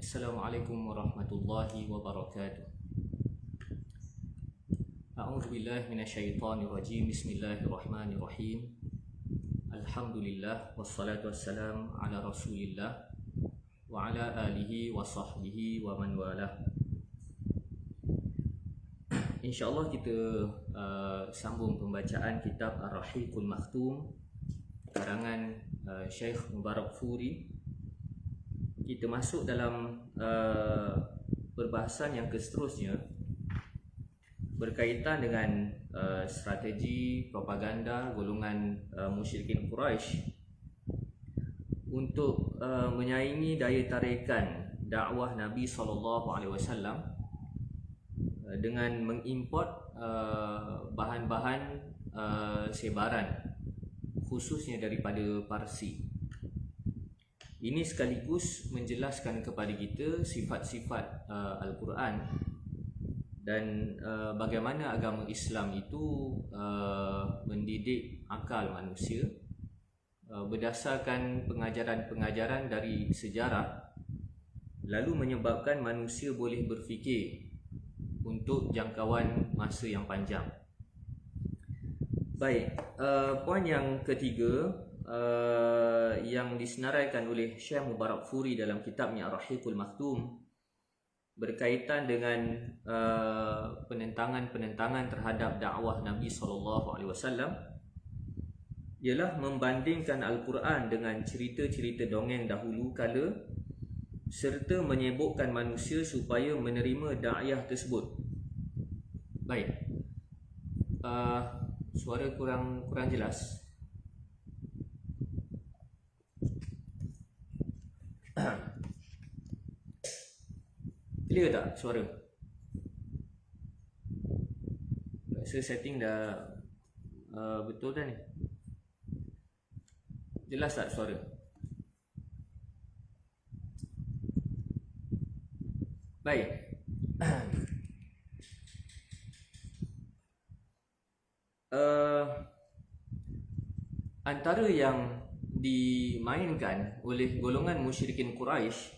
Assalamualaikum warahmatullahi wabarakatuh. A'udzu billahi minasyaitonir rajim. Bismillahirrahmanirrahim. Alhamdulillah wassalatu wassalam ala Rasulillah wa ala alihi wa sahbihi wa man walah. InsyaAllah kita sambung pembacaan kitab Ar-Rahiqul Maktum karangan Syekh Mubarakfuri. Kita masuk dalam perbahasan yang seterusnya berkaitan dengan strategi propaganda golongan musyrikin Quraisy untuk menyaingi daya tarikan dakwah Nabi SAW dengan mengimport bahan-bahan sebaran khususnya daripada Parsi. Ini sekaligus menjelaskan kepada kita sifat-sifat Al-Quran dan bagaimana agama Islam itu mendidik akal manusia berdasarkan pengajaran-pengajaran dari sejarah, lalu menyebabkan manusia boleh berfikir untuk jangkauan masa yang panjang. Baik, poin yang ketiga yang disenaraikan oleh Syekh Mubarakfuri dalam kitabnya Ar-Rahiqul Maktum berkaitan dengan penentangan-penentangan terhadap dakwah Nabi SAW ialah membandingkan Al-Quran dengan cerita-cerita dongeng dahulu kala serta menyebukkan manusia supaya menerima dakwah tersebut. Baik, suara kurang jelas. Clear tak suara? Rasa setting dah betul dah ni. Jelas tak suara? Baik. Antara yang dimainkan oleh golongan musyrikin Quraisy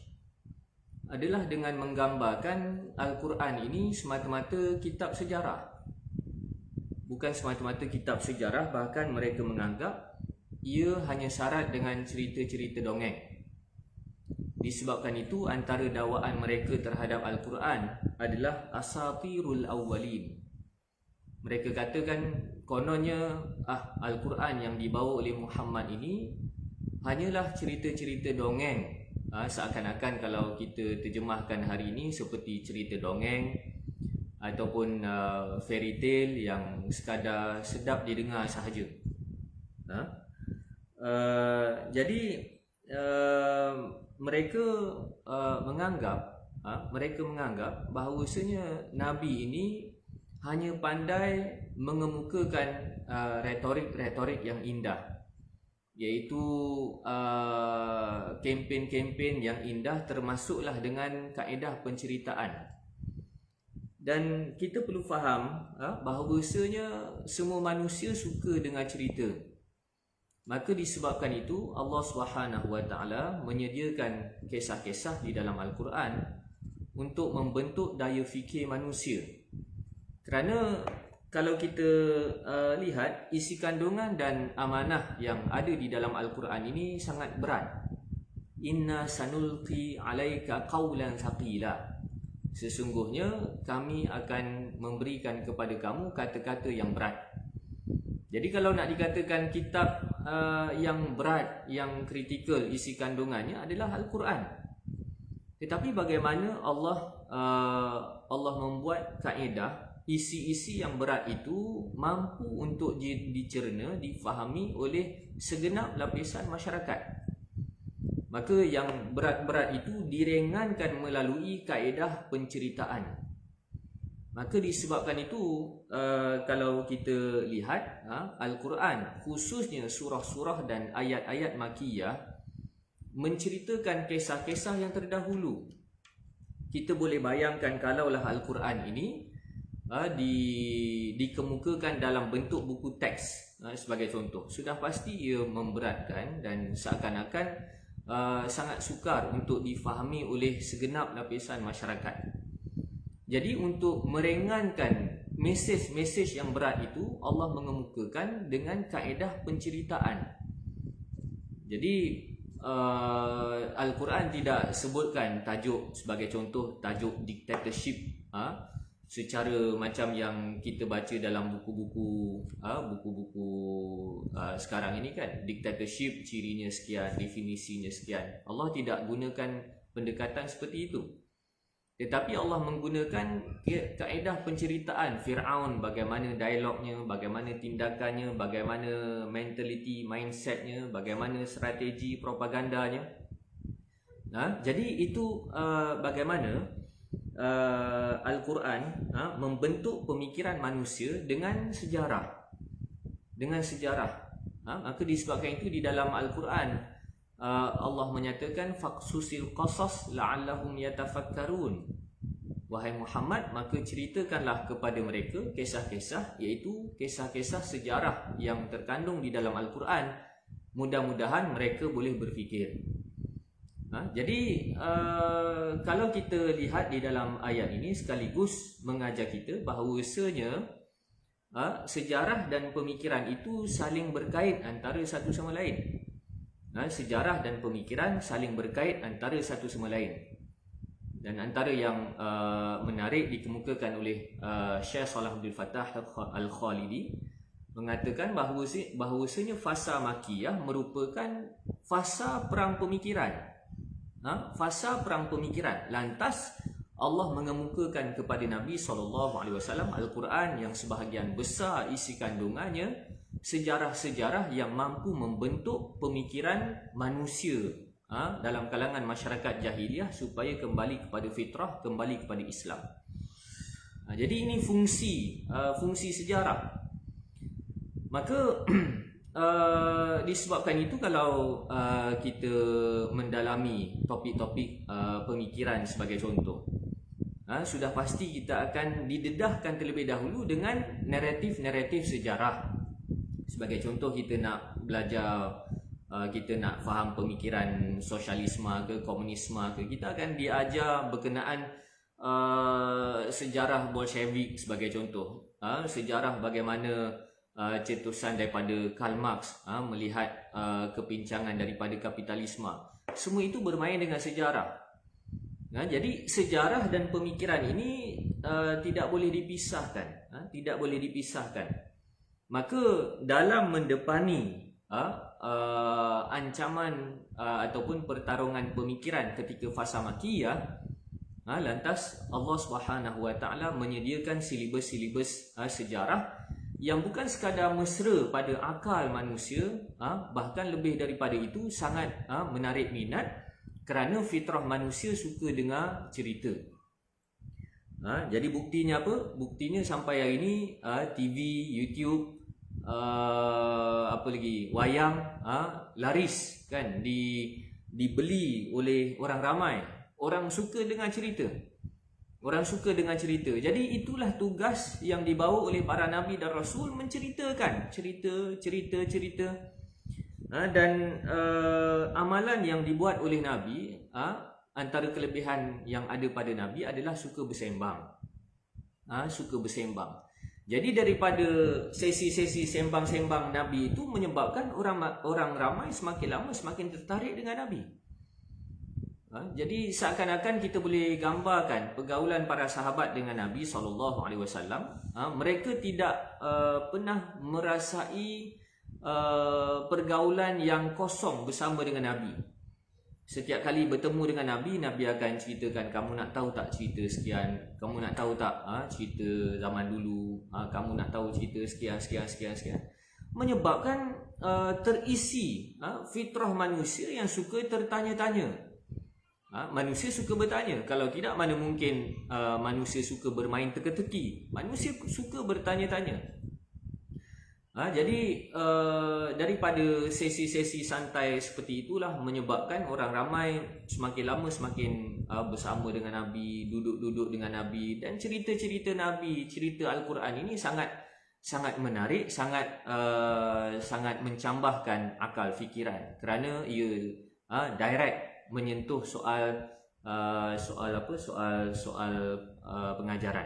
adalah dengan menggambarkan Al-Quran ini semata-mata kitab sejarah. Bukan semata-mata kitab sejarah, bahkan mereka menganggap ia hanya syarat dengan cerita-cerita dongeng. Disebabkan itu antara dakwaan mereka terhadap Al-Quran adalah asatirul awwalin, Mereka katakan kononnya Al-Quran yang dibawa oleh Muhammad ini hanyalah cerita-cerita dongeng. Seakan-akan kalau kita terjemahkan hari ini seperti cerita dongeng ataupun fairy tale yang sekadar sedap didengar sahaja. Jadi mereka menganggap bahawasanya Nabi ini hanya pandai mengemukakan retorik-retorik yang indah, iaitu kempen-kempen yang indah, termasuklah dengan kaedah penceritaan. Dan kita perlu faham bahawasanya semua manusia suka dengar cerita. Maka disebabkan itu Allah SWT menyediakan kisah-kisah di dalam Al-Quran untuk membentuk daya fikir manusia. Kerana kalau kita lihat isi kandungan dan amanah yang ada di dalam Al-Quran ini sangat berat. Inna sanulqi alaika qawlan thaqila. Sesungguhnya kami akan memberikan kepada kamu kata-kata yang berat. Jadi kalau nak dikatakan kitab yang berat, yang kritikal isi kandungannya adalah Al-Quran. Tetapi bagaimana Allah membuat kaedah isi-isi yang berat itu mampu untuk dicerna, difahami oleh segenap lapisan masyarakat. Maka yang berat-berat itu diringankan melalui kaedah penceritaan. Maka disebabkan itu kalau kita lihat Al-Quran, khususnya surah-surah dan ayat-ayat makiyah, menceritakan kisah-kisah yang terdahulu. Kita boleh bayangkan kalaulah Al-Quran ini dikemukakan dalam bentuk buku teks sebagai contoh, sudah pasti ia memberatkan dan seakan-akan sangat sukar untuk difahami oleh segenap lapisan masyarakat. Jadi untuk meringankan mesej-mesej yang berat itu, Allah mengemukakan dengan kaedah penceritaan. Jadi Al-Quran tidak sebutkan tajuk, sebagai contoh tajuk dictatorship secara macam yang kita baca dalam buku-buku sekarang ini kan, dictatorship cirinya sekian, definisinya sekian. Allah tidak gunakan pendekatan seperti itu. Tetapi Allah menggunakan kaedah penceritaan Fir'aun, bagaimana dialognya, bagaimana tindakannya, bagaimana mentality, mindsetnya, bagaimana strategi propagandanya. Jadi itu bagaimana Al-Quran membentuk pemikiran manusia dengan sejarah. Maka disebabkan itu di dalam Al-Quran Allah menyatakan faqsusil qasas la'allahum yatafakkarun. Wahai Muhammad, maka ceritakanlah kepada mereka kisah-kisah, iaitu kisah-kisah sejarah yang terkandung di dalam Al-Quran. Mudah-mudahan mereka boleh berfikir. Jadi kalau kita lihat di dalam ayat ini sekaligus mengajar kita bahawasanya sejarah dan pemikiran itu saling berkait antara satu sama lain. Sejarah dan pemikiran saling berkait antara satu sama lain. Dan antara yang menarik dikemukakan oleh Syekh Salah Abdul Fattah Al-Khalidi, mengatakan bahawasanya fasa Makiyah merupakan fasa perang pemikiran. Fasa perang pemikiran. Lantas Allah mengemukakan kepada Nabi SAW Al-Quran yang sebahagian besar isi kandungannya sejarah-sejarah yang mampu membentuk pemikiran manusia dalam kalangan masyarakat jahiliah supaya kembali kepada fitrah, kembali kepada Islam. Jadi ini fungsi sejarah. Maka disebabkan itu kalau kita mendalami topik-topik pemikiran sebagai contoh, sudah pasti kita akan didedahkan terlebih dahulu dengan naratif-naratif sejarah. Sebagai contoh, kita nak belajar, kita nak faham pemikiran sosialisme ke komunisme ke, kita akan diajar berkenaan sejarah Bolshevik sebagai contoh, sejarah bagaimana cetusan daripada Karl Marx melihat kepincangan daripada kapitalisme. Semua itu bermain dengan sejarah. Jadi sejarah dan pemikiran ini tidak boleh dipisahkan. tidak boleh dipisahkan. Maka dalam mendepani ancaman ataupun pertarungan pemikiran ketika fasa Makkiyah, lantas Allah Subhanahu Wa Taala menyediakan silibus-silibus sejarah yang bukan sekadar mesra pada akal manusia, bahkan lebih daripada itu sangat menarik minat, kerana fitrah manusia suka dengar cerita. Jadi buktinya apa? Buktinya sampai hari ini TV, YouTube, apa lagi, wayang laris kan, dibeli oleh orang ramai. Orang suka dengar cerita. Orang suka dengar cerita. Jadi itulah tugas yang dibawa oleh para nabi dan rasul, menceritakan cerita. Dan amalan yang dibuat oleh nabi, antara kelebihan yang ada pada nabi adalah suka bersembang. Suka bersembang. Jadi daripada sesi-sesi sembang-sembang nabi itu menyebabkan orang ramai semakin lama semakin tertarik dengan nabi. Jadi seakan-akan kita boleh gambarkan pergaulan para sahabat dengan Nabi SAW. Mereka tidak pernah merasai pergaulan yang kosong bersama dengan Nabi. Setiap kali bertemu dengan Nabi, Nabi akan ceritakan, kamu nak tahu tak cerita sekian, kamu nak tahu tak cerita zaman dulu, kamu nak tahu cerita sekian. Menyebabkan terisi fitrah manusia yang suka tertanya-tanya. Manusia suka bertanya. Kalau tidak, mana mungkin manusia suka bermain teka-teki. Manusia suka bertanya-tanya. Jadi daripada sesi-sesi santai seperti itulah menyebabkan orang ramai semakin lama semakin bersama dengan Nabi, duduk-duduk dengan Nabi, dan cerita-cerita Nabi, cerita Al-Quran ini sangat menarik, sangat mencambahkan akal fikiran, kerana ia direct menyentuh soal pengajaran.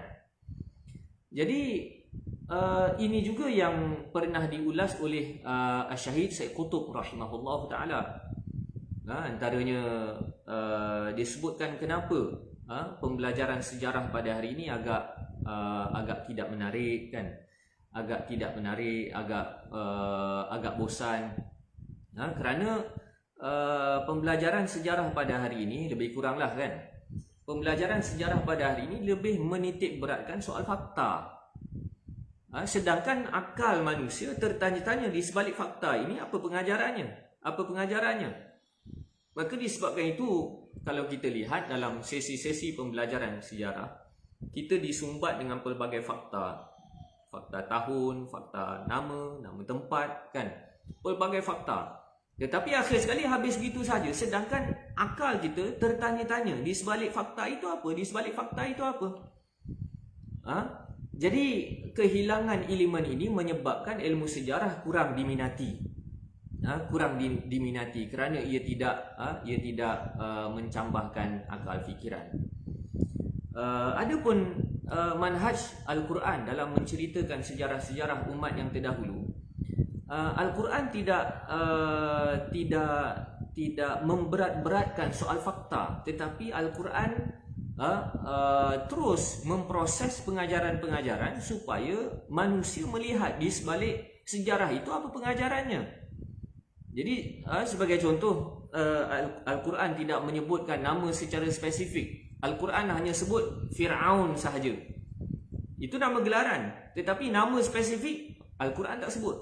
Jadi ini juga yang pernah diulas oleh Syahid Said Qutb rahimahullah taala. Antaranya disebutkan kenapa pembelajaran sejarah pada hari ini agak tidak menarik kan, agak bosan. Kerana pembelajaran sejarah pada hari ini lebih kuranglah kan, pembelajaran sejarah pada hari ini lebih menitik beratkan soal fakta. Sedangkan akal manusia tertanya-tanya di sebalik fakta ini apa pengajarannya. Maka disebabkan itu, kalau kita lihat dalam sesi-sesi pembelajaran sejarah, kita disumbat dengan pelbagai fakta tahun, fakta nama tempat kan, pelbagai fakta. Tetapi akhir sekali habis begitu saja. Sedangkan akal kita tertanya-tanya di sebalik fakta itu apa? Jadi kehilangan elemen ini menyebabkan ilmu sejarah kurang diminati. Kerana ia tidak mencambahkan akal fikiran. Adapun manhaj Al-Quran dalam menceritakan sejarah-sejarah umat yang terdahulu, Al-Quran tidak memberat-beratkan soal fakta, tetapi Al-Quran terus memproses pengajaran-pengajaran supaya manusia melihat di sebalik sejarah itu apa pengajarannya. Jadi sebagai contoh, Al-Quran tidak menyebutkan nama secara spesifik. Al-Quran hanya sebut Fir'aun sahaja. Itu nama gelaran, tetapi nama spesifik Al-Quran tak sebut.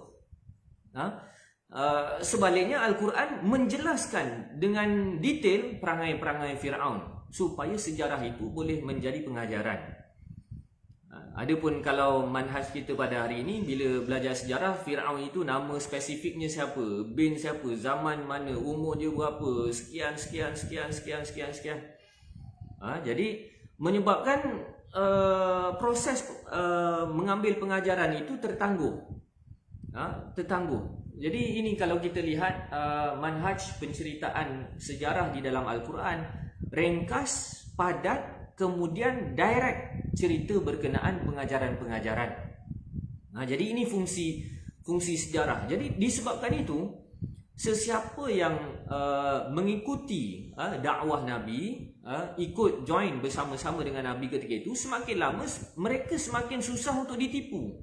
Sebaliknya Al-Quran menjelaskan dengan detail perangai-perangai Fir'aun supaya sejarah itu boleh menjadi pengajaran. Adapun kalau manhaj kita pada hari ini, bila belajar sejarah, Fir'aun itu nama spesifiknya siapa, bin siapa, zaman mana, umur dia berapa, sekian. Jadi menyebabkan proses mengambil pengajaran itu tertangguh. Jadi ini kalau kita lihat manhaj penceritaan sejarah di dalam Al-Quran, ringkas, padat, kemudian direct cerita berkenaan pengajaran-pengajaran. Jadi ini fungsi sejarah. Jadi disebabkan itu, sesiapa yang mengikuti dakwah Nabi, ikut join bersama-sama dengan Nabi ketika itu, semakin lama mereka semakin susah untuk ditipu.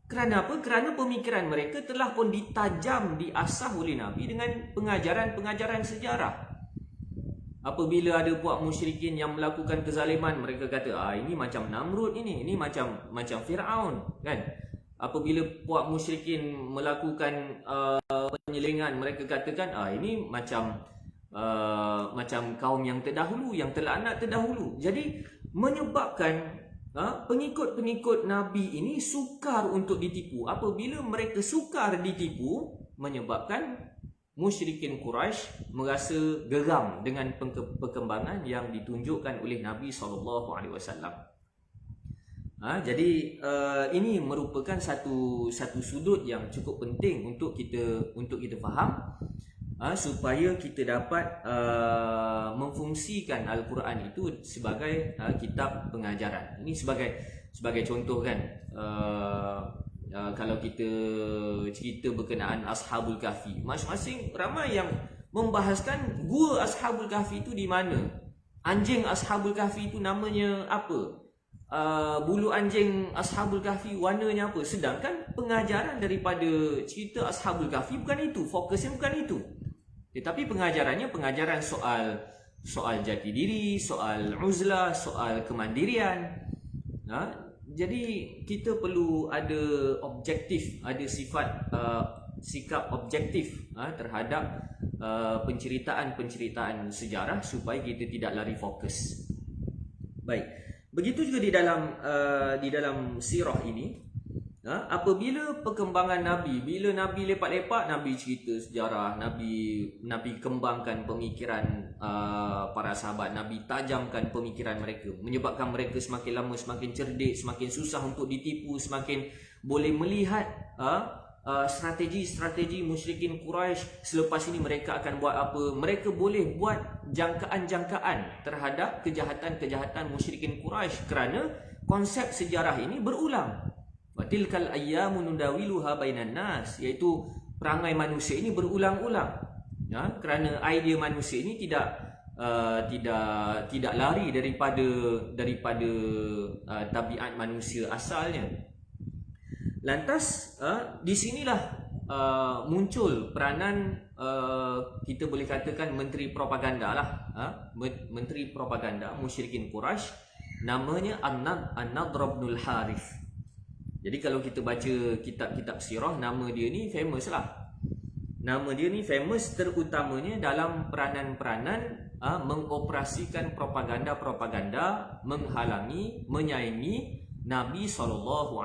Kerana apa? Kerana pemikiran mereka telah pun ditajam, diasah oleh Nabi dengan pengajaran-pengajaran sejarah. Apabila ada puak musyrikin yang melakukan kezaliman, mereka kata, ini macam Namrud ini macam Fir'aun, kan? Apabila puak musyrikin melakukan penyelingan, mereka katakan, ini macam kaum yang terdahulu, yang terlaknat terdahulu. Jadi menyebabkan pengikut-pengikut Nabi ini sukar untuk ditipu. Apabila mereka sukar ditipu, menyebabkan musyrikin Quraisy merasa geram dengan perkembangan yang ditunjukkan oleh Nabi SAW. Jadi ini merupakan satu sudut yang cukup penting untuk kita faham, supaya kita dapat memfungsikan Al-Quran itu sebagai kitab pengajaran. Ini sebagai contoh, kan, kalau kita cerita berkenaan Ashabul Kahfi, masing-masing ramai yang membahaskan gua Ashabul Kahfi itu di mana, anjing Ashabul Kahfi itu namanya apa, bulu anjing Ashabul Kahfi warnanya apa. Sedangkan pengajaran daripada cerita Ashabul Kahfi bukan itu, fokusnya bukan itu. Tetapi pengajarannya pengajaran soal jati diri, soal uzlah, soal kemandirian. Jadi kita perlu ada objektif, ada sikap objektif terhadap penceritaan sejarah, supaya kita tidak lari fokus. Baik, begitu juga di dalam sirah ini. Apabila perkembangan Nabi, bila Nabi lepak-lepak, Nabi cerita sejarah, Nabi kembangkan pemikiran para sahabat, Nabi tajamkan pemikiran mereka, menyebabkan mereka semakin lama semakin cerdik, semakin susah untuk ditipu, semakin boleh melihat strategi musyrikin Quraisy. Selepas ini mereka akan buat apa. Mereka boleh buat jangkaan-jangkaan terhadap kejahatan musyrikin Quraisy, kerana konsep sejarah ini berulang. Watilkal ayyamu nudawiluha bainan nas, iaitu perangai manusia ini berulang-ulang. Kerana idea manusia ini tidak lari daripada tabiat manusia asalnya. Lantas di sinilah muncul peranan, kita boleh katakan menteri propaganda lah, menteri propaganda musyrikin Quraisy, namanya An-Nadhr bin Al-Harith. Jadi kalau kita baca kitab-kitab sirah, nama dia ni famous lah. Nama dia ni famous terutamanya dalam peranan-peranan mengoperasikan propaganda menghalangi, menyaingi Nabi SAW.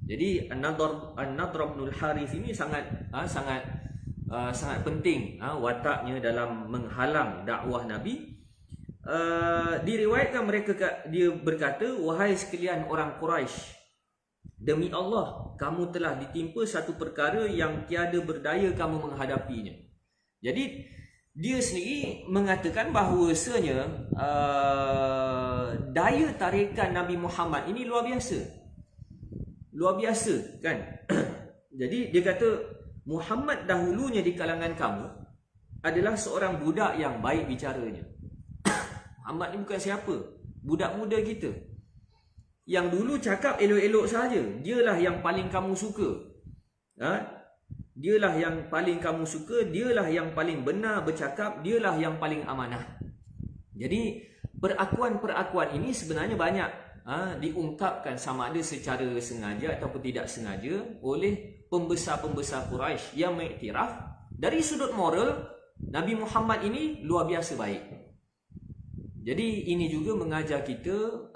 Jadi An-Nadhr bin Al-Harith ini sangat penting wataknya dalam menghalang dakwah Nabi. Diriwayatkan dia berkata, wahai sekalian orang Quraisy, demi Allah, kamu telah ditimpa satu perkara yang tiada berdaya kamu menghadapinya. Jadi dia sendiri mengatakan bahawasanya daya tarikan Nabi Muhammad ini luar biasa, kan? Jadi dia kata, Muhammad dahulunya di kalangan kamu adalah seorang budak yang baik bicaranya. Muhammad ni bukan siapa, budak muda kita yang dulu cakap elok-elok saja. Dialah yang paling kamu suka. Dialah yang paling kamu suka, dialah yang paling benar bercakap, dialah yang paling amanah. Jadi perakuan-perakuan ini sebenarnya banyak diungkapkan, sama ada secara sengaja ataupun tidak sengaja, oleh pembesar-pembesar Quraisy yang mengiktiraf dari sudut moral Nabi Muhammad ini luar biasa baik. Jadi ini juga mengajar kita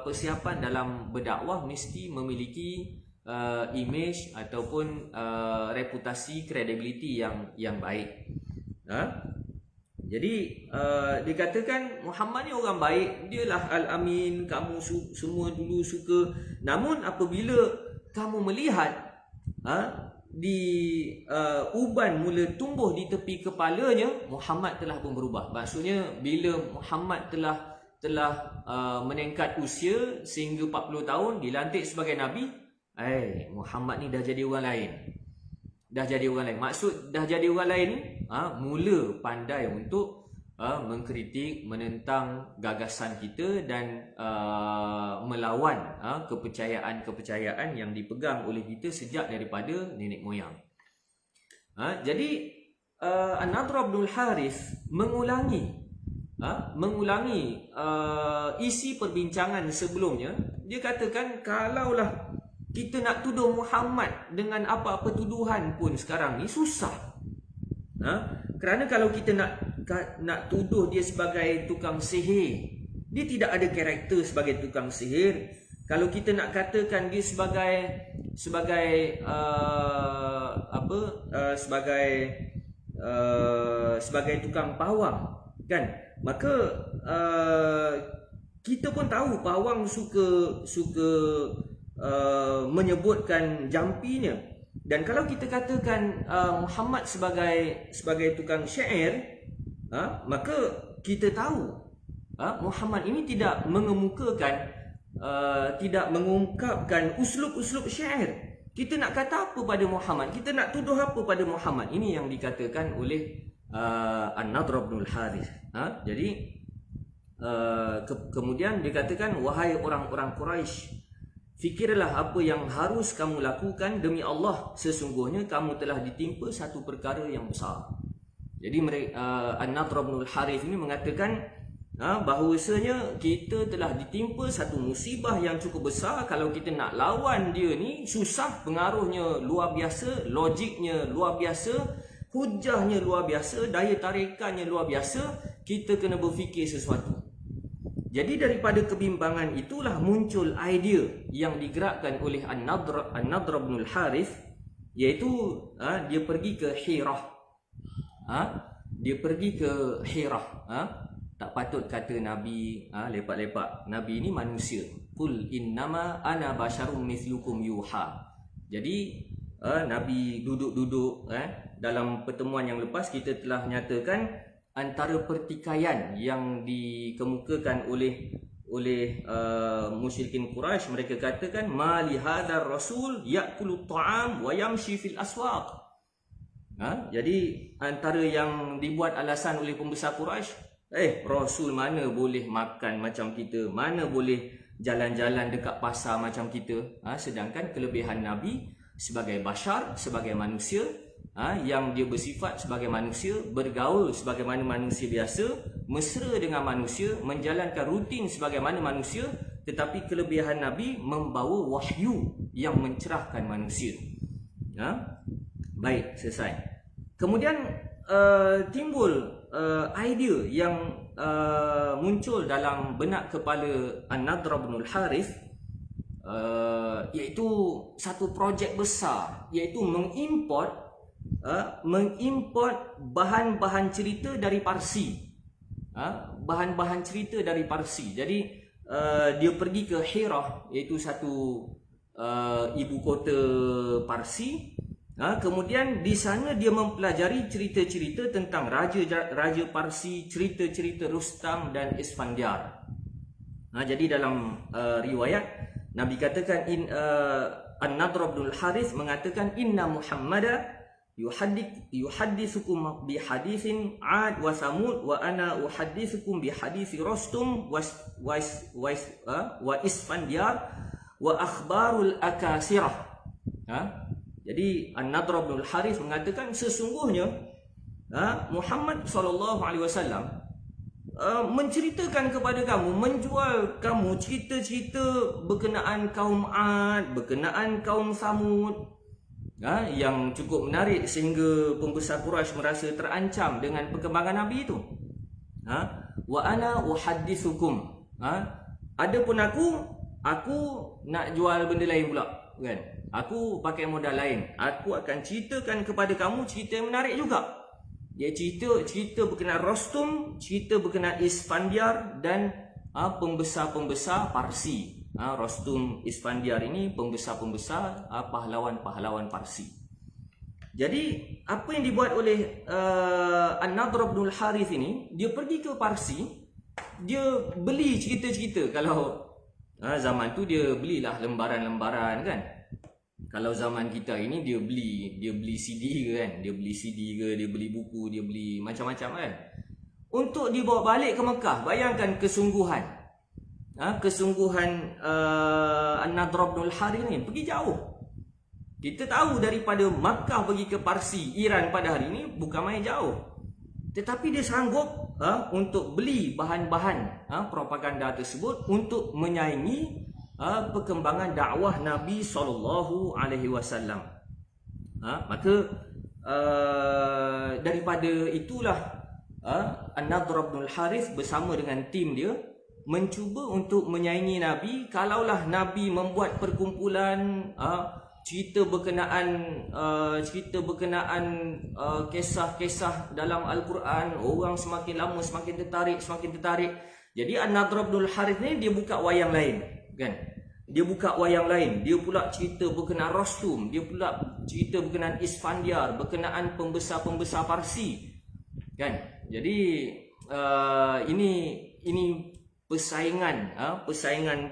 persiapan dalam berdakwah mesti memiliki image ataupun reputasi, kredibiliti yang baik. Jadi dikatakan Muhammad ni orang baik, dialah Al-Amin, kamu semua dulu suka. Namun apabila kamu melihat uban mula tumbuh di tepi kepalanya, Muhammad telah pun berubah. Maksudnya bila Muhammad telah meningkat usia sehingga 40 tahun, dilantik sebagai Nabi, Muhammad ni dah jadi orang lain. Maksud dah jadi orang lain ni, mula pandai untuk mengkritik, menentang gagasan kita dan melawan kepercayaan-kepercayaan yang dipegang oleh kita sejak daripada nenek moyang. Jadi An-Nadhr bin Harith mengulangi isi perbincangan sebelumnya. Dia katakan, kalaulah kita nak tuduh Muhammad dengan apa-apa tuduhan pun sekarang ni susah. Kerana kalau kita nak tuduh dia sebagai tukang sihir, dia tidak ada karakter sebagai tukang sihir. Kalau kita nak katakan dia sebagai tukang pawang, kan? Maka kita pun tahu pawang suka menyebutkan jampinya. Dan kalau kita katakan Muhammad sebagai tukang syair, maka kita tahu Muhammad ini tidak mengemukakan, tidak mengungkapkan uslub-uslub syair. Kita nak kata apa pada Muhammad? Kita nak tuduh apa pada Muhammad? Ini yang dikatakan oleh An-Nadhr bin Harith. Jadi kemudian dikatakan, wahai orang-orang Quraisy, fikirlah apa yang harus kamu lakukan. Demi Allah, sesungguhnya kamu telah ditimpa satu perkara yang besar. Jadi An-Nadhr bin Harith ini mengatakan bahawasanya kita telah ditimpa satu musibah yang cukup besar. Kalau kita nak lawan dia ni susah, pengaruhnya luar biasa, logiknya luar biasa, hujahnya luar biasa, daya tarikannya luar biasa. Kita kena berfikir sesuatu. Jadi daripada kebimbangan itulah muncul idea yang digerakkan oleh An-Nadhr bin Harith, iaitu dia pergi ke Hirah. Dia pergi ke Hirah. Tak patut kata Nabi lepak-lepak. Nabi ini manusia. Qul innama ana basyarum mithlukum yuha. Jadi Nabi duduk-duduk dalam pertemuan yang lepas kita telah nyatakan antara pertikaian yang dikemukakan oleh musyrikin Quraisy. Mereka katakan, ma li hadzal rasul ya'kulu ta'am wa yamshi fil aswaq. Jadi antara yang dibuat alasan oleh pembesar Quraisy, Rasul mana boleh makan macam kita, mana boleh jalan-jalan dekat pasar macam kita. Sedangkan kelebihan Nabi sebagai bashar, sebagai manusia, yang dia bersifat sebagai manusia, bergaul sebagaimana manusia biasa, mesra dengan manusia, menjalankan rutin sebagaimana manusia. Tetapi kelebihan Nabi membawa wahyu yang mencerahkan manusia. Baik, selesai. Kemudian timbul idea yang muncul dalam benak kepala An-Nadhr bin Harith, iaitu satu projek besar, iaitu mengimport bahan-bahan cerita dari Parsi. Bahan-bahan cerita dari Parsi. Jadi dia pergi ke Hirah, iaitu satu ibu kota Parsi. Kemudian di sana dia mempelajari cerita-cerita tentang raja Parsi, cerita-cerita Rustam dan Isfandyar. Jadi dalam riwayat Nabi katakan, An-Nadhr bin Harith mengatakan, inna Muhammada yuhaddithukum bi hadithin 'ad wa samud wa ana uhaddithukum bi hadithi Rustum wa Isfandyar wa akhbarul akasirah. Jadi An-Nadhr bin Harith mengatakan, sesungguhnya Muhammad SAW menceritakan kepada kamu, menjual kamu cerita-cerita berkenaan kaum 'Ad, berkenaan kaum Samud, yang cukup menarik sehingga pembesar Quraisy merasa terancam dengan perkembangan Nabi itu. Wa ana uhaddithukum. Adapun aku nak jual benda lain pula, kan? Aku pakai modal lain. Aku akan ceritakan kepada kamu cerita yang menarik juga. Dia cerita berkenaan Rustum, cerita berkenaan Isfandyar dan pembesar-pembesar Parsi. Rustum, Isfandyar ini pembesar-pembesar pahlawan-pahlawan Parsi. Jadi apa yang dibuat oleh An-Nadhr bin Harith ini, dia pergi ke Parsi, dia beli cerita-cerita. Kalau zaman tu dia belilah lembaran-lembaran, kan. Kalau zaman kita ini dia beli CD ke, kan. Dia beli CD ke, dia beli buku, dia beli macam-macam, kan. untuk dibawa balik ke Mekah. Bayangkan kesungguhan. Kesungguhan An-Nadhr bin Al-Harith ni pergi jauh. Kita tahu daripada Makkah pergi ke Parsi, Iran pada hari ini bukan main jauh. Tetapi dia sanggup untuk beli bahan-bahan propaganda tersebut untuk menyaingi perkembangan dakwah Nabi SAW. Maka daripada itulah An-Nadhr bin Al-Harith bersama dengan tim dia mencuba untuk menyaingi Nabi. Kalaulah Nabi membuat perkumpulan cerita berkenaan kisah-kisah dalam Al-Quran, orang semakin lama semakin tertarik. Jadi An-Nadhr bin Al-Harith ni dia buka wayang lain, kan? Dia buka wayang lain, dia pula cerita berkenaan Rostum, dia pula cerita berkenaan Isfandiar, berkenaan pembesar-pembesar Parsi, kan? Jadi ini persaingan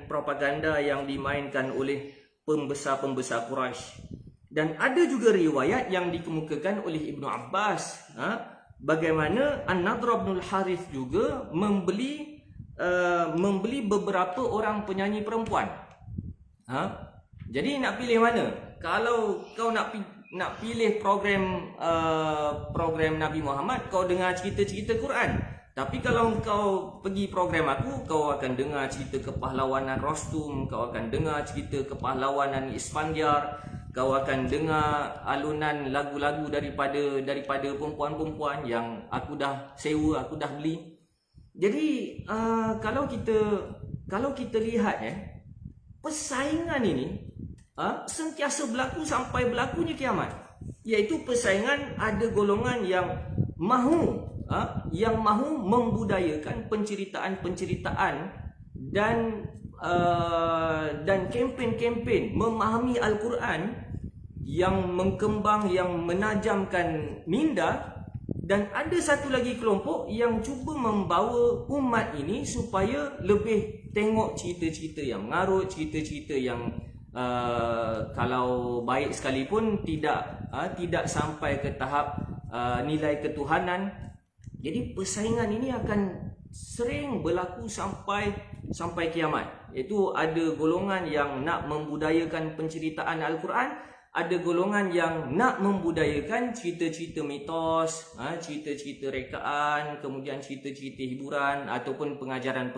propaganda yang dimainkan oleh pembesar-pembesar Quraisy. Dan ada juga riwayat yang dikemukakan oleh Ibnu Abbas bagaimana An-Nadhr bin Al-Harith juga membeli beberapa orang penyanyi perempuan. Jadi nak pilih mana? Kalau kau nak pilih program Nabi Muhammad, kau dengar cerita-cerita Quran. Tapi kalau kau pergi program aku, kau akan dengar cerita kepahlawanan Rostum, kau akan dengar cerita kepahlawanan Isfandiar, kau akan dengar alunan lagu-lagu daripada perempuan-perempuan yang aku dah sewa, aku dah beli. Jadi kalau kita lihat persaingan ini sentiasa berlaku sampai berlakunya kiamat. Iaitu persaingan, ada golongan yang mahu membudayakan penceritaan dan kempen-kempen memahami Al-Quran yang mengkembang, yang menajamkan minda. Dan ada satu lagi kelompok yang cuba membawa umat ini supaya lebih tengok cerita-cerita yang mengarut, cerita-cerita yang kalau baik sekalipun tidak sampai ke tahap nilai ketuhanan. Jadi persaingan ini akan sering berlaku sampai kiamat. Iaitu ada golongan yang nak membudayakan penceritaan Al-Quran, ada golongan yang nak membudayakan cerita-cerita mitos, cerita-cerita rekaan, kemudian cerita-cerita hiburan ataupun pengajaran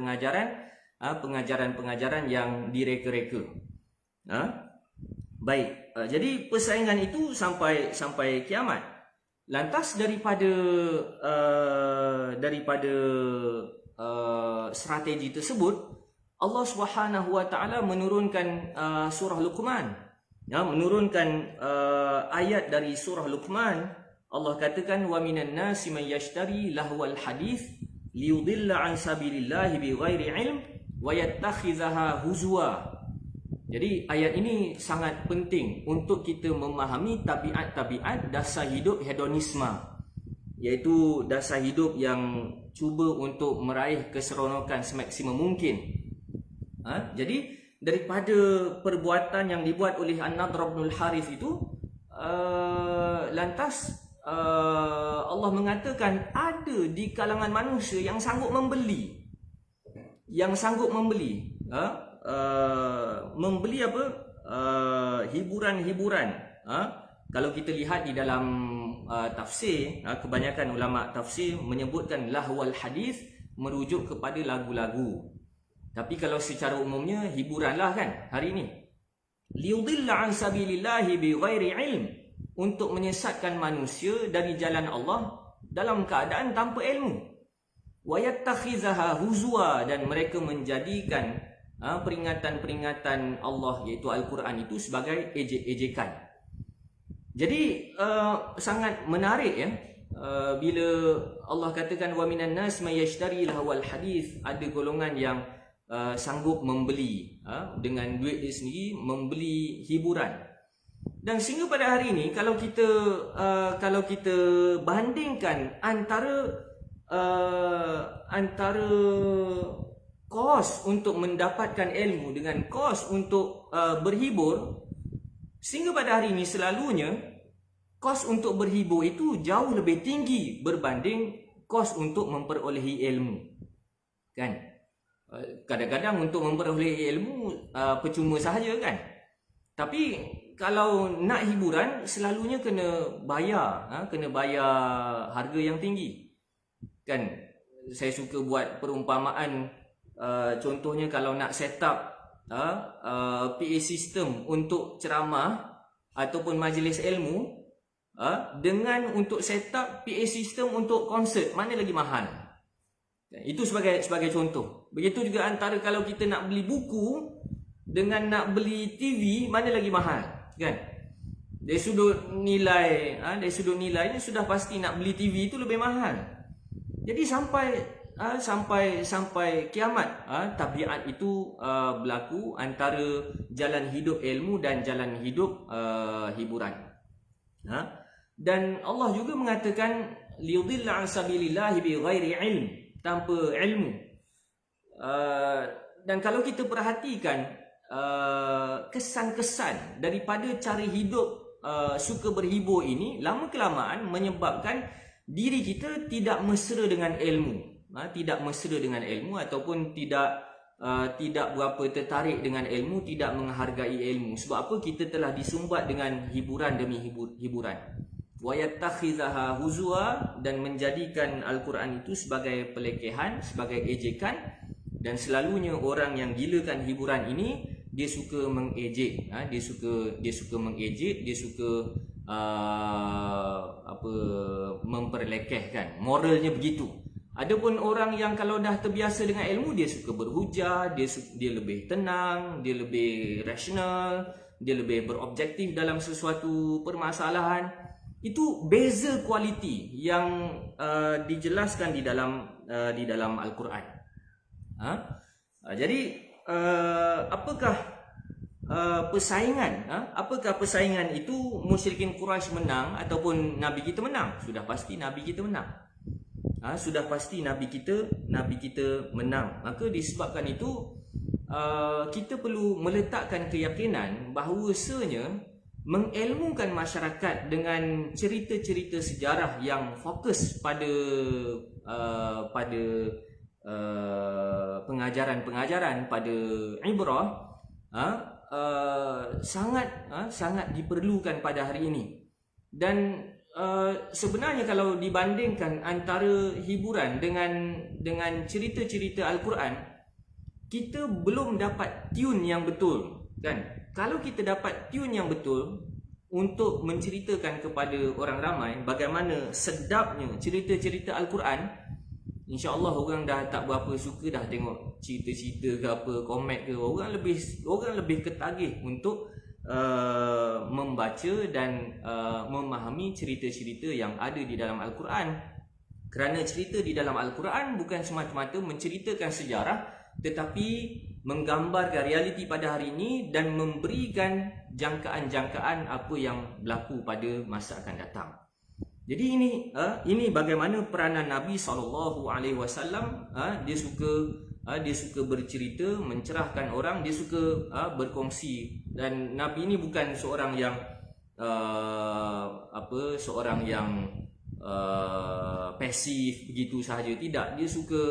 yang direka-reka. Baik, jadi persaingan itu sampai kiamat. Lantas daripada strategi tersebut, Allah Subhanahu wa taala menurunkan surah Luqman. Menurunkan ayat dari surah Luqman. Allah katakan, wa minan nasi man yashtari lahwal hadits liyudilla an sabilillahi bighairi ilm wa yattakhidhaha huzwa. Jadi ayat ini sangat penting untuk kita memahami tabiat dasar hidup hedonisme, iaitu dasar hidup yang cuba untuk meraih keseronokan semaksimum mungkin. Jadi daripada perbuatan yang dibuat oleh An-Nadhr bin Al-Harith itu, lantas Allah mengatakan ada di kalangan manusia yang sanggup membeli, hiburan-hiburan. Kalau kita lihat di dalam tafsir, kebanyakan ulama tafsir menyebutkan lahwal hadis merujuk kepada lagu-lagu. Tapi kalau secara umumnya hiburanlah kan hari ini. Liyudilla an sabilillahi bighairi ilm, untuk menyesatkan manusia dari jalan Allah dalam keadaan tanpa ilmu. Wa yattakhidhaha huzwa, dan mereka menjadikan peringatan-peringatan Allah iaitu Al-Quran itu sebagai ejek-ejekan. Jadi sangat menarik bila Allah katakan wa minan nas may yashtari lahwal hadis, ada golongan yang sanggup membeli dengan duit dia sendiri, membeli hiburan. Dan sehingga pada hari ini kalau kita bandingkan antara kos untuk mendapatkan ilmu dengan kos untuk berhibur, sehingga pada hari ini selalunya kos untuk berhibur itu jauh lebih tinggi berbanding kos untuk memperolehi ilmu, kan? Kadang-kadang untuk memperolehi ilmu percuma sahaja, kan? Tapi kalau nak hiburan selalunya kena bayar, kena bayar harga yang tinggi, kan? Saya suka buat perumpamaan, contohnya kalau nak set up PA system untuk ceramah ataupun majlis ilmu, dengan untuk set up PA system untuk konsert, mana lagi mahal? Itu sebagai contoh. Begitu juga antara kalau kita nak beli buku dengan nak beli TV, mana lagi mahal, kan? Dari sudut nilai, ni sudah pasti nak beli TV itu lebih mahal. Jadi sampai kiamat, tabiat itu berlaku antara jalan hidup ilmu dan jalan hidup hiburan. Dan Allah juga mengatakan liyudilla an sabilillahi bighairi ilm, tanpa ilmu. Dan kalau kita perhatikan kesan-kesan daripada cara hidup suka berhibur ini, lama kelamaan menyebabkan diri kita tidak mesra dengan ilmu, tidak mesra dengan ilmu, ataupun tidak berapa tertarik dengan ilmu, tidak menghargai ilmu. Sebab apa? Kita telah disumbat dengan hiburan demi hiburan. Wa yattakhidhaha huzwa, dan menjadikan Al-Quran itu sebagai pelekehan, sebagai ejekan. Dan selalunya orang yang gilakan hiburan ini, dia suka mengejek, dia suka mengejek, dia suka memperlekehkan. Moralnya begitu. Adapun orang yang kalau dah terbiasa dengan ilmu, dia suka berhujah, dia lebih tenang, dia lebih rasional, dia lebih berobjektif dalam sesuatu permasalahan. Itu beza kualiti yang dijelaskan di dalam Al-Quran. Jadi apakah persaingan? Apakah persaingan itu musyrikin Quraisy menang ataupun Nabi kita menang? Sudah pasti Nabi kita menang. Sudah pasti Nabi kita menang. Maka disebabkan itu kita perlu meletakkan keyakinan bahawasanya mengilmukan masyarakat dengan cerita-cerita sejarah yang fokus pada pengajaran-pengajaran, pada ibrah, sangat diperlukan pada hari ini. Dan sebenarnya kalau dibandingkan antara hiburan dengan cerita-cerita Al-Quran, kita belum dapat tune yang betul, kan? Kalau kita dapat tune yang betul untuk menceritakan kepada orang ramai bagaimana sedapnya cerita-cerita Al-Quran, insya-Allah orang dah tak berapa suka dah tengok cerita-cerita ke apa, komik ke. Orang lebih ketagih untuk membaca dan memahami cerita-cerita yang ada di dalam Al-Quran. Kerana cerita di dalam Al-Quran bukan semata-mata menceritakan sejarah, tetapi menggambarkan realiti pada hari ini dan memberikan jangkaan-jangkaan apa yang berlaku pada masa akan datang. Jadi ini bagaimana peranan Nabi SAW. Dia suka bercerita, mencerahkan orang, dia suka berkongsi. Dan Nabi ini bukan seorang yang pasif begitu sahaja, tidak. Dia suka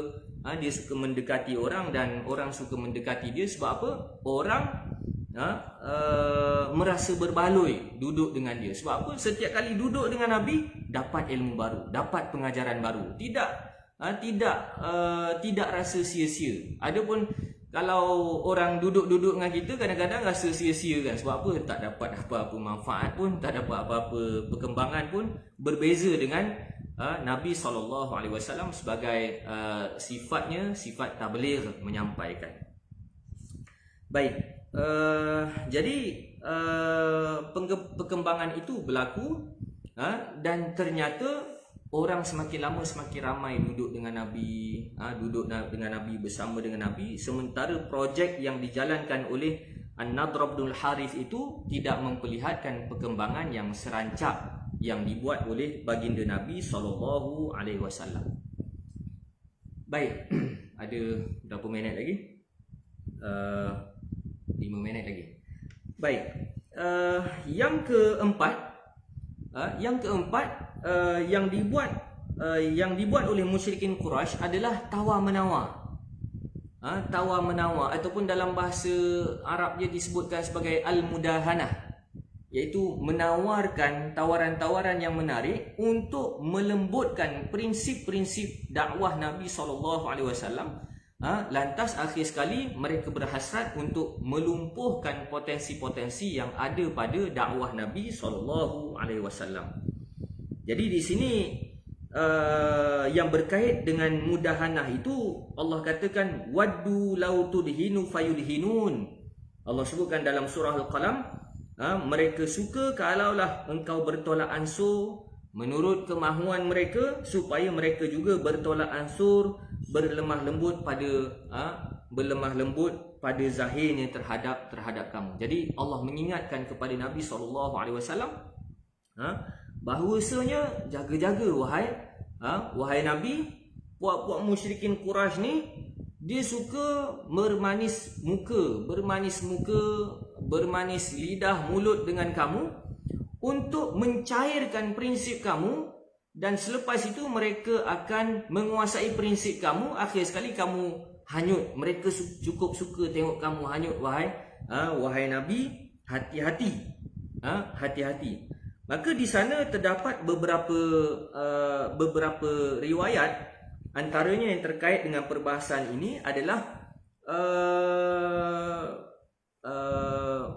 mendekati orang dan orang suka mendekati dia. Sebab apa? Orang merasa berbaloi duduk dengan dia. Sebab apa? Setiap kali duduk dengan Nabi, dapat ilmu baru, dapat pengajaran baru. Tidak rasa sia-sia. Adapun kalau orang duduk-duduk dengan kita, kadang-kadang rasa sia-sia, kan? Sebab apa? Tak dapat apa-apa manfaat pun, tak dapat apa-apa perkembangan pun. Berbeza dengan Nabi SAW sebagai sifatnya, sifat tabligh, menyampaikan. Baik, jadi perkembangan itu berlaku, dan ternyata orang semakin lama semakin ramai duduk dengan Nabi, bersama dengan Nabi. Sementara projek yang dijalankan oleh An-Nadhr bin Harith itu tidak memperlihatkan perkembangan yang serancak yang dibuat oleh baginda Nabi SAW. Baik, ada berapa minit lagi? 5 minit lagi. Baik, yang keempat yang dibuat yang dibuat oleh musyrikin Quraisy adalah tawar-menawar. Tawar-menawar ataupun dalam bahasa Arab dia disebutkan sebagai al-mudahanah, iaitu menawarkan tawaran-tawaran yang menarik untuk melembutkan prinsip-prinsip dakwah Nabi SAW. Lantas akhir sekali mereka berhasrat untuk melumpuhkan potensi-potensi yang ada pada dakwah Nabi SAW. Jadi di sini yang berkait dengan mudahanah itu Allah katakan waddu law tudhinu fayudhinun. Allah sebutkan dalam surah Al-Qalam, mereka suka kalaulah engkau bertolak ansur menurut kemahuan mereka, supaya mereka juga bertolak ansur, berlemah lembut pada zahirnya terhadap kamu. Jadi Allah mengingatkan kepada Nabi SAW, bahawasanya jaga-jaga wahai Nabi, puak-puak musyrikin Quraisy ni dia suka bermanis lidah mulut dengan kamu untuk mencairkan prinsip kamu, dan selepas itu mereka akan menguasai prinsip kamu. Akhir sekali kamu hanyut. Mereka cukup suka tengok kamu hanyut wahai Nabi. Hati-hati. Maka di sana terdapat beberapa riwayat, antaranya yang terkait dengan perbahasan ini adalah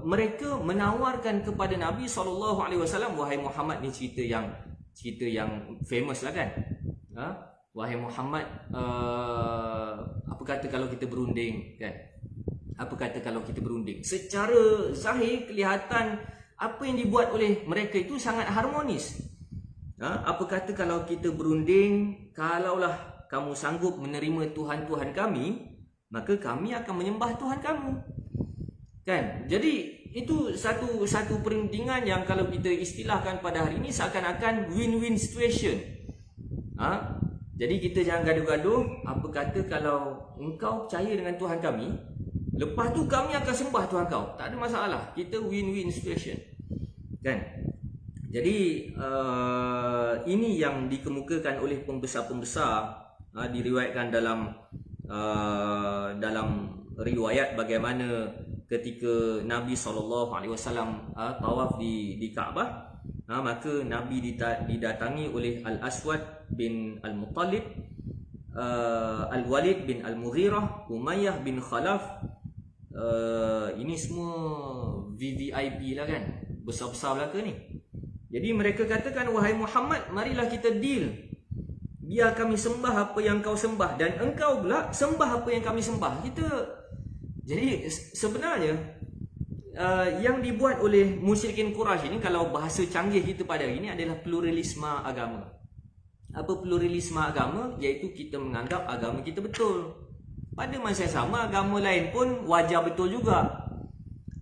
mereka menawarkan kepada Nabi SAW, wahai Muhammad, ni cerita yang famous lah kan. Wahai Muhammad, apa kata kalau kita berunding kan? Apa kata kalau kita berunding? Secara zahir kelihatan apa yang dibuat oleh mereka itu sangat harmonis. Apa kata kalau kita berunding, kalaulah kamu sanggup menerima Tuhan-Tuhan kami, maka kami akan menyembah Tuhan kamu. Kan? Jadi itu satu perundingan yang kalau kita istilahkan pada hari ini seakan-akan win-win situation. Jadi kita jangan gaduh-gaduh. Apa kata kalau engkau percaya dengan Tuhan kami, lepas tu kami akan sembah Tuhan kau. Tak ada masalah. Kita win-win situation. Kan? Jadi ini yang dikemukakan oleh pembesar-pembesar, diriwayatkan dalam riwayat bagaimana ketika Nabi SAW tawaf di Kaabah, maka Nabi didatangi oleh Al-Aswad bin Al-Muttalib, Al-Walid bin Al-Mughirah, Umayyah bin Khalaf. Ini semua VVIP lah kan, besar-besar belaka ni. Jadi mereka katakan, wahai Muhammad, marilah kita deal. Biar kami sembah apa yang kau sembah, dan engkau pula sembah apa yang kami sembah. Jadi sebenarnya yang dibuat oleh musyrikin Quraisy ini, kalau bahasa canggih kita pada hari ini, adalah pluralisme agama. Apa pluralisme agama? Iaitu kita menganggap agama kita betul. Pada masa yang sama, agama lain pun wajar betul juga.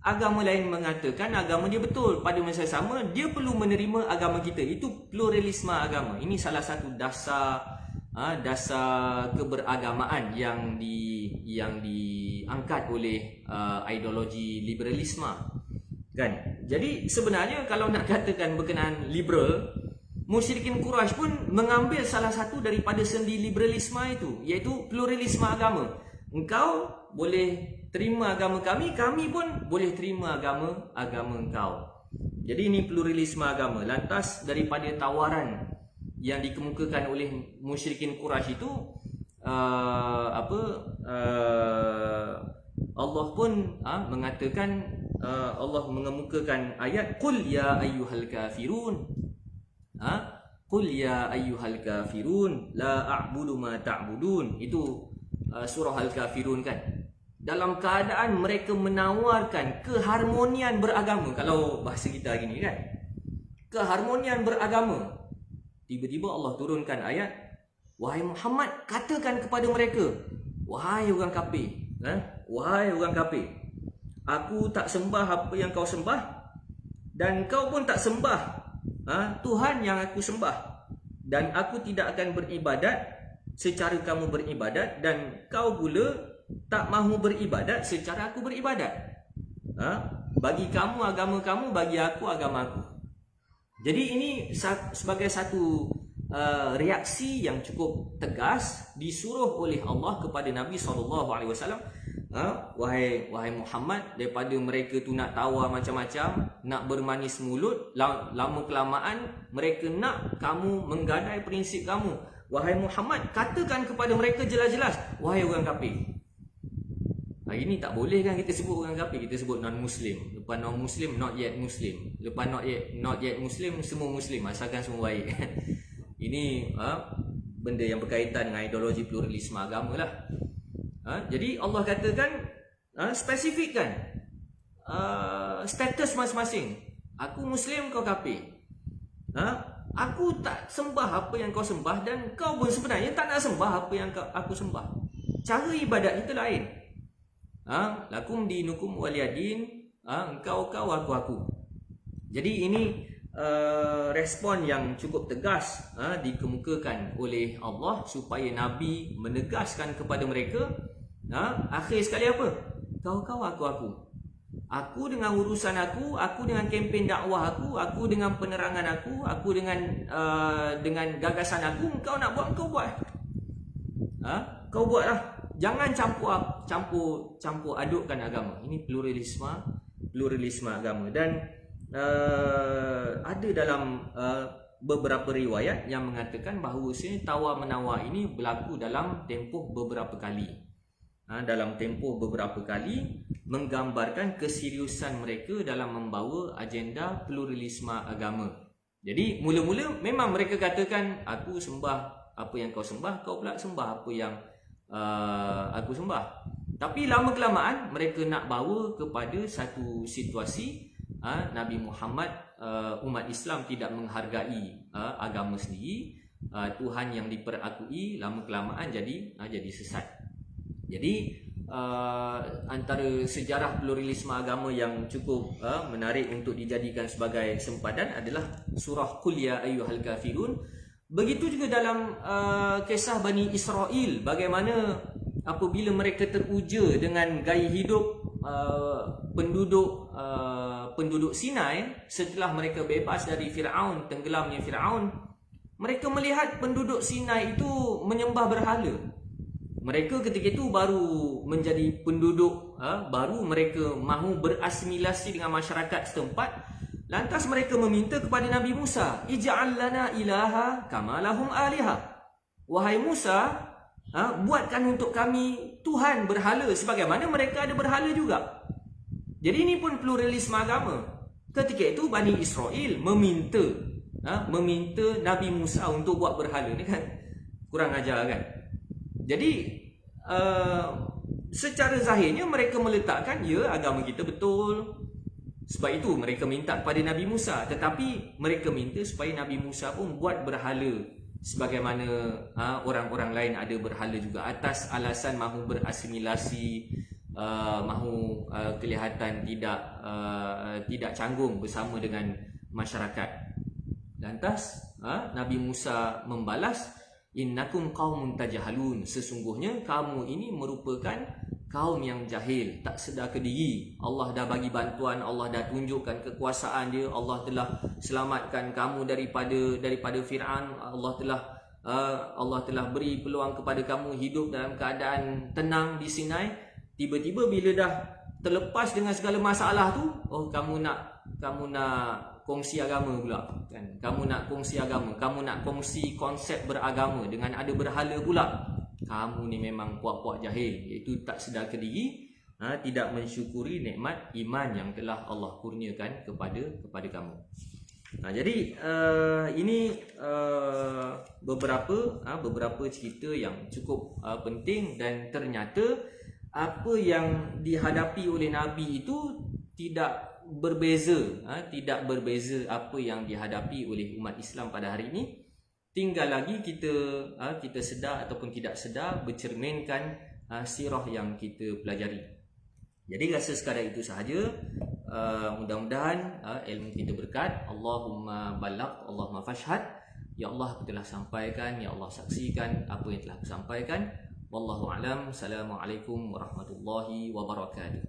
Agama lain mengatakan agama dia betul. Pada masa yang sama, dia perlu menerima agama kita. Itu pluralisme agama. Ini salah satu dasar keberagamaan yang diangkat oleh ideologi liberalisme. Kan? Jadi sebenarnya kalau nak katakan berkenaan liberal, musyrikin Quraisy pun mengambil salah satu daripada sendi liberalisme itu, iaitu pluralisme agama. Engkau boleh terima agama kami, kami pun boleh terima agama engkau. Jadi ini pluralisme agama. Lantas daripada tawaran yang dikemukakan oleh musyrikin Quraisy itu, Allah pun mengatakan, Allah mengemukakan ayat qul ya ayyuhal kafirun. Qul ya ayyuhal kafirun la a'budu ma ta'budun. Itu surah Al-Kafirun kan. Dalam keadaan mereka menawarkan keharmonian beragama, kalau bahasa kita hari ni kan, keharmonian beragama. Tiba-tiba Allah turunkan ayat, wahai Muhammad, katakan kepada mereka, wahai orang kafir, wahai orang kafir, aku tak sembah apa yang kau sembah, dan kau pun tak sembah Tuhan yang aku sembah, dan aku tidak akan beribadat secara kamu beribadat, dan kau pula tak mahu beribadat secara aku beribadat. Bagi kamu agama kamu, bagi aku agama aku. Jadi ini sebagai satu reaksi yang cukup tegas disuruh oleh Allah kepada Nabi SAW. Wahai Muhammad, daripada mereka tu nak tawar macam-macam, nak bermanis mulut, lama kelamaan mereka nak kamu menggadai prinsip kamu. Wahai Muhammad, katakan kepada mereka jelas-jelas, wahai orang kafir. Hari ni tak boleh kan kita sebut orang kafir, kita sebut non-Muslim. Lepas non-Muslim, not yet Muslim. Lepas not yet Muslim, semua Muslim, asalkan semua baik. Ini benda yang berkaitan dengan ideologi pluralisme agama lah. Jadi Allah katakan, spesifikkan status masing-masing. Aku Muslim, kau kafir. Aku tak sembah apa yang kau sembah, dan kau pun sebenarnya tak nak sembah apa yang aku sembah. Cara ibadat kita lain. Lakum dinukum waliyadin, engkau aku. Jadi ini respon yang cukup tegas dikemukakan oleh Allah supaya Nabi menegaskan kepada mereka, akhir sekali apa? Kau aku. Aku dengan urusan aku dengan kempen dakwah aku dengan penerangan aku dengan gagasan aku, kau nak buat, kau buat. Kau buatlah. Jangan campur adukkan agama. Ini pluralisme agama. Dan ada dalam beberapa riwayat yang mengatakan bahawa tawar-menawar ini berlaku dalam tempoh beberapa kali. Dalam tempoh beberapa kali menggambarkan keseriusan mereka dalam membawa agenda pluralisme agama. Jadi mula-mula memang mereka katakan, aku sembah apa yang kau sembah, kau pula sembah apa yang aku sembah. Tapi lama kelamaan mereka nak bawa kepada satu situasi Nabi Muhammad, umat Islam tidak menghargai agama sendiri, Tuhan yang diperakui, lama kelamaan jadi sesat. Jadi antara sejarah pluralisme agama yang cukup menarik untuk dijadikan sebagai sempadan adalah surah Qul ya ayyuhal kafirun. Begitu juga dalam kisah Bani Israel, bagaimana apabila mereka teruja dengan gaya hidup penduduk Sinai setelah mereka bebas dari Firaun, tenggelamnya Firaun, mereka melihat penduduk Sinai itu menyembah berhala. Mereka ketika itu baru menjadi penduduk baru, mereka mahu berasimilasi dengan masyarakat setempat. Lantas mereka meminta kepada Nabi Musa, ij'al lana ilaha kama lahum aliha. Wahai Musa, buatkan untuk kami Tuhan berhala sebagaimana mereka ada berhala juga. Jadi ini pun pluralisme agama. Ketika itu Bani Israel meminta Nabi Musa untuk buat berhala. Ni kan kurang ajar kan. Jadi secara zahirnya mereka meletakkan, ya, agama kita betul. Sebab itu mereka minta kepada Nabi Musa. Tetapi mereka minta supaya Nabi Musa pun buat berhala sebagaimana orang-orang lain ada berhala juga, atas alasan mahu berasimilasi, mahu kelihatan tidak canggung bersama dengan masyarakat. Lantas Nabi Musa membalas, innakum qaumun tajhalun, sesungguhnya kamu ini merupakan kaum yang jahil, tak sedarkan diri. Allah dah bagi bantuan, Allah dah tunjukkan kekuasaan dia, Allah telah selamatkan kamu daripada Firaun, Allah telah beri peluang kepada kamu hidup dalam keadaan tenang di Sinai. Tiba-tiba bila dah terlepas dengan segala masalah tu, kamu nak kongsi agama pula kan? Kamu nak kongsi agama, kamu nak kongsi konsep beragama dengan ada berhala pula. Kamu ni memang puak-puak jahil, iaitu tak sedarkan diri, tidak mensyukuri nikmat iman yang telah Allah kurniakan kepada kamu. Jadi ini beberapa cerita yang cukup penting, dan ternyata apa yang dihadapi oleh Nabi itu tidak berbeza apa yang dihadapi oleh umat Islam pada hari ini. Tinggal lagi kita sedar ataupun tidak sedar bercerminkan sirah yang kita pelajari. Jadi rasa sekadar itu sahaja. Mudah-mudahan ilmu kita berkat. Allahumma balagh, Allahumma fashhad. Ya Allah, aku telah sampaikan, ya Allah saksikan apa yang telah aku sampaikan. Wallahu a'lam. Assalamualaikum warahmatullahi wabarakatuh.